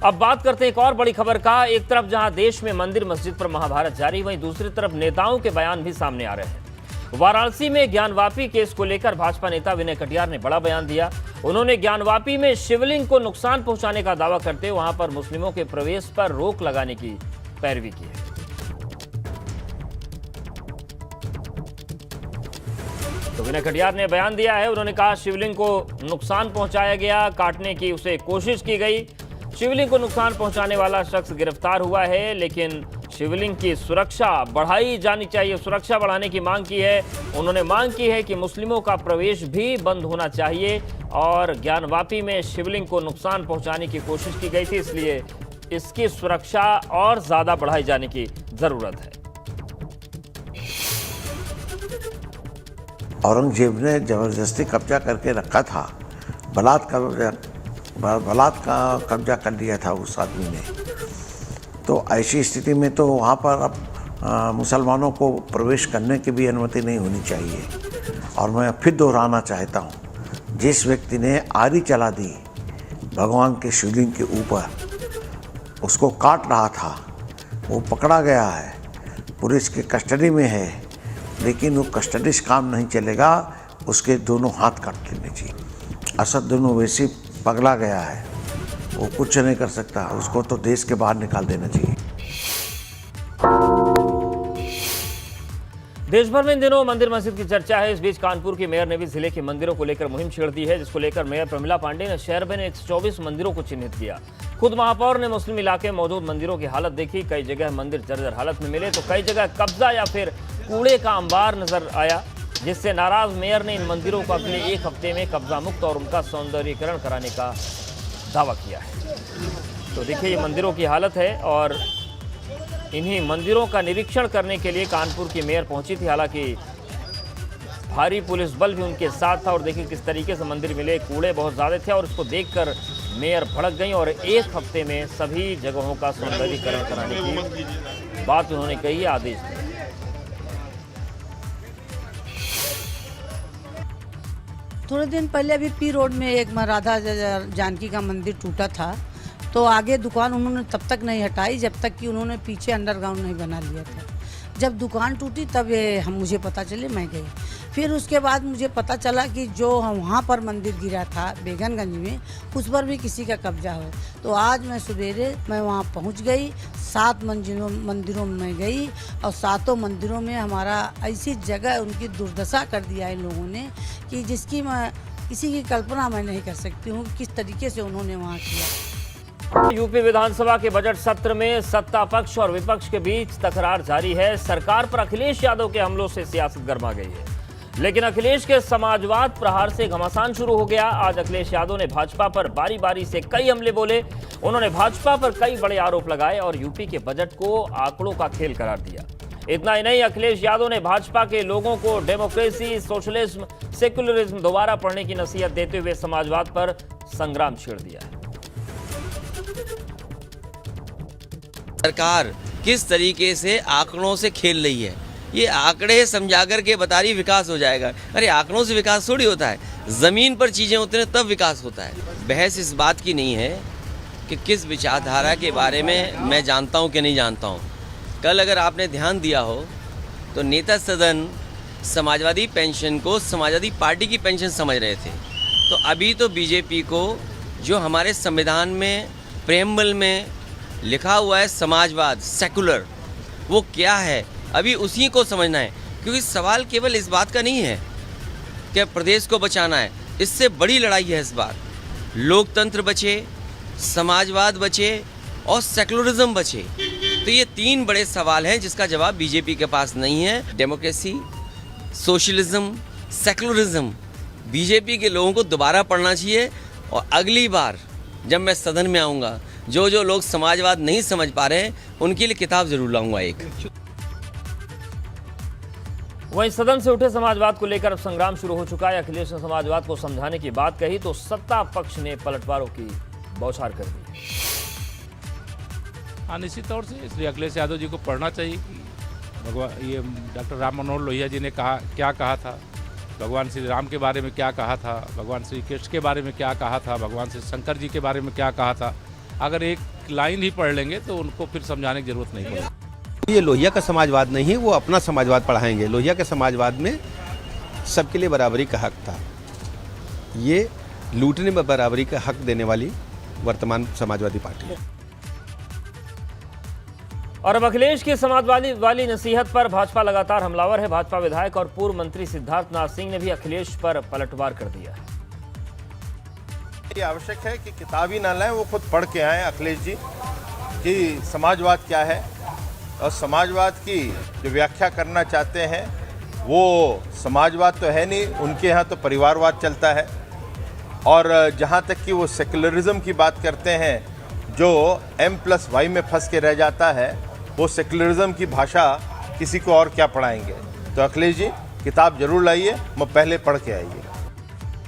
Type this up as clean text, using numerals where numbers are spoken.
अब बात करते हैं एक और बड़ी खबर का। एक तरफ जहां देश में मंदिर मस्जिद पर महाभारत जारी, वहीं दूसरी तरफ नेताओं के बयान भी सामने आ रहे हैं। वाराणसी में ज्ञानवापी केस को लेकर भाजपा नेता विनय कटियार ने बड़ा बयान दिया। उन्होंने ज्ञानवापी में शिवलिंग को नुकसान पहुंचाने का दावा करते हुए वहां पर मुस्लिमों के प्रवेश पर रोक लगाने की पैरवी की है। तो विनय कटियार ने बयान दिया है। उन्होंने कहा शिवलिंग को नुकसान पहुंचाया गया, काटने की उसे कोशिश की गई। शिवलिंग को नुकसान पहुंचाने वाला शख्स गिरफ्तार हुआ है, लेकिन शिवलिंग की सुरक्षा बढ़ाई जानी चाहिए, सुरक्षा बढ़ाने की मांग की है। उन्होंने मांग की है कि मुस्लिमों का प्रवेश भी बंद होना चाहिए और ज्ञानवापी में शिवलिंग को नुकसान पहुंचाने की कोशिश की गई थी, इसलिए इसकी सुरक्षा और ज्यादा बढ़ाई जाने की जरूरत है। औरंगजेब ने जबरदस्ती कब्जा करके रखा था, बलात् का कब्जा कर लिया था उस आदमी ने। तो ऐसी स्थिति में तो वहाँ पर अब मुसलमानों को प्रवेश करने की भी अनुमति नहीं होनी चाहिए। और मैं फिर दोहराना चाहता हूँ, जिस व्यक्ति ने आरी चला दी भगवान के शिवलिंग के ऊपर, उसको काट रहा था, वो पकड़ा गया है, पुलिस के कस्टडी में है, लेकिन वो कस्टडी से काम नहीं चलेगा, उसके दोनों हाथ काट लेने चाहिए। असद वैसी पगला गया है, वो कुछ नहीं कर सकता, उसको तो देश के बाहर निकाल देना चाहिए। देश भर में इन दिनों मंदिर मस्जिद की चर्चा है। इस बीच कानपुर की मेयर ने भी जिले के मंदिरों को लेकर मुहिम छेड़ दी है, जिसको लेकर मेयर प्रमिला पांडे ने शहर में 124 मंदिरों को चिन्हित किया। खुद महापौर ने मुस्लिम इलाके में मौजूद मंदिरों की हालत देखी। कई जगह मंदिर जर्जर हालत में मिले तो कई जगह कब्जा या फिर कूड़े का अंबार नजर आया, जिससे नाराज मेयर ने इन मंदिरों को अगले एक हफ्ते में कब्जा मुक्त और उनका सौंदर्यीकरण कराने का दावा किया है। तो देखिए ये मंदिरों की हालत है और इन्हीं मंदिरों का निरीक्षण करने के लिए कानपुर की मेयर पहुंची थी। हालांकि भारी पुलिस बल भी उनके साथ था और देखिए किस तरीके से मंदिर मिले, कूड़े बहुत ज़्यादा थे और इसको देखकर मेयर भड़क गई और एक हफ्ते में सभी जगहों का सौंदर्यीकरण कराने की बात उन्होंने कही है, आदेश दिया। थोड़े दिन पहले अभी पी रोड में एक राधा जानकी का मंदिर टूटा था, तो आगे दुकान उन्होंने तब तक नहीं हटाई जब तक कि उन्होंने पीछे अंडरग्राउंड नहीं बना लिया था। जब दुकान टूटी तब मुझे पता चले, मैं गई। फिर उसके बाद मुझे पता चला कि जो वहाँ पर मंदिर गिरा था बेगनगंज में, उस पर भी किसी का कब्जा है। तो आज मैं सवेरे वहाँ पहुँच गई, 7 मंदिरों में गई और 7 मंदिरों में हमारा ऐसी जगह उनकी दुर्दशा कर दिया है लोगों ने कि जिसकी मैं किसी की कल्पना मैं नहीं कर सकती हूँ किस तरीके से उन्होंने वहाँ किया। यूपी विधानसभा के बजट सत्र में सत्ता पक्ष और विपक्ष के बीच तकरार जारी है। सरकार पर अखिलेश यादव के हमलों से सियासत गर्मा गई है, लेकिन अखिलेश के समाजवाद प्रहार से घमासान शुरू हो गया। आज अखिलेश यादव ने भाजपा पर बारी बारी से कई हमले बोले। उन्होंने भाजपा पर कई बड़े आरोप लगाए और यूपी के बजट को आंकड़ों का खेल करार दिया। इतना ही नहीं, अखिलेश यादव ने भाजपा के लोगों को डेमोक्रेसी, सोशलिज्म, सेक्युलरिज्म दोबारा पढ़ने की नसीहत देते हुए समाजवाद पर संग्राम छेड़ दिया है। सरकार किस तरीके से आंकड़ों से खेल रही है, ये आंकड़े समझा कर के बता रही विकास हो जाएगा। अरे आंकड़ों से विकास थोड़ी होता है, ज़मीन पर चीज़ें उतरे तब विकास होता है। बहस इस बात की नहीं है कि किस विचारधारा के बारे में मैं जानता हूँ कि नहीं जानता हूँ। कल अगर आपने ध्यान दिया हो तो नेता सदन समाजवादी पेंशन को समाजवादी पार्टी की पेंशन समझ रहे थे। तो अभी तो बीजेपी को जो हमारे संविधान में प्रेम्बल में लिखा हुआ है समाजवाद, सेकुलर, वो क्या है अभी उसी को समझना है। क्योंकि सवाल केवल इस बात का नहीं है कि प्रदेश को बचाना है, इससे बड़ी लड़ाई है इस बार। लोकतंत्र बचे, समाजवाद बचे और सेकुलरिज्म बचे। तो ये 3 बड़े सवाल हैं जिसका जवाब बीजेपी के पास नहीं है। डेमोक्रेसी, सोशलिज्म, सेकुलरिज्म बीजेपी के लोगों को दोबारा पढ़ना चाहिए और अगली बार जब मैं सदन में आऊँगा, जो लोग समाजवाद नहीं समझ पा रहे हैं उनके लिए किताब जरूर लाऊंगा एक। वहीं सदन से उठे समाजवाद को लेकर अब संग्राम शुरू हो चुका है। अखिलेश ने समाजवाद को समझाने की बात कही तो सत्ता पक्ष ने पलटवारों की बौछार कर दी। हाँ, निश्चित तौर से इसलिए अखिलेश यादव जी को पढ़ना चाहिए कि भगवान ये डॉक्टर राम मनोहर लोहिया जी ने क्या कहा था, भगवान श्री राम के बारे में क्या कहा था, भगवान श्री कृष्ण के बारे में क्या कहा था, भगवान श्री शंकर जी के बारे में क्या कहा था। अगर एक लाइन ही पढ़ लेंगे तो उनको फिर समझाने की जरूरत नहीं पड़ेगी। ये लोहिया का समाजवाद नहीं है, वो अपना समाजवाद पढ़ाएंगे। लोहिया के समाजवाद में सबके लिए बराबरी का हक था। ये लूटने में बराबरी का हक देने वाली वर्तमान समाजवादी पार्टी है। और अब अखिलेश की समाजवादी वाली नसीहत पर भाजपा लगातार हमलावर है। भाजपा विधायक और पूर्व मंत्री सिद्धार्थनाथ सिंह ने भी अखिलेश पर पलटवार कर दिया है। ये आवश्यक है कि किताब ही ना लाएं, वो खुद पढ़ के आए अखिलेश जी कि समाजवाद क्या है, और समाजवाद की जो व्याख्या करना चाहते हैं वो समाजवाद तो है नहीं, उनके यहाँ तो परिवारवाद चलता है। और जहाँ तक कि वो सेकुलरिज्म की बात करते हैं, जो M+Y में फंस के रह जाता है, वो सेकुलरिज्म की भाषा किसी को और क्या पढ़ाएंगे। तो अखिलेश जी किताब जरूर लाइए, मैं पहले पढ़ के आइए।